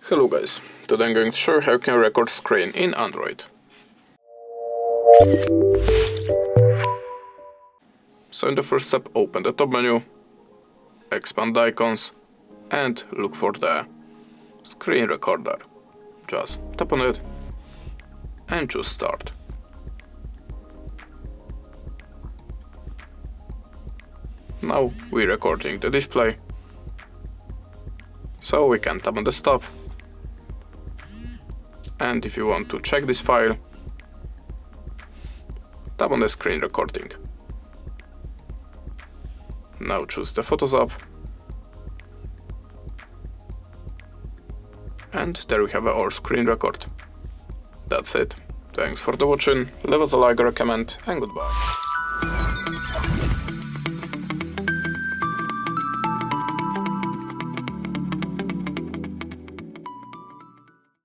Hello guys, today I'm going to show you how you can record screen in Android. So in the first step, open the top menu, expand the icons and look for the screen recorder. Just tap on it and choose start. Now we're recording the display, so we can tap on the stop. And if you want to check this file, tap on the screen recording. Now choose the Photos app. And there we have our screen record. That's it. Thanks for the watching, leave us a like or a comment, and goodbye.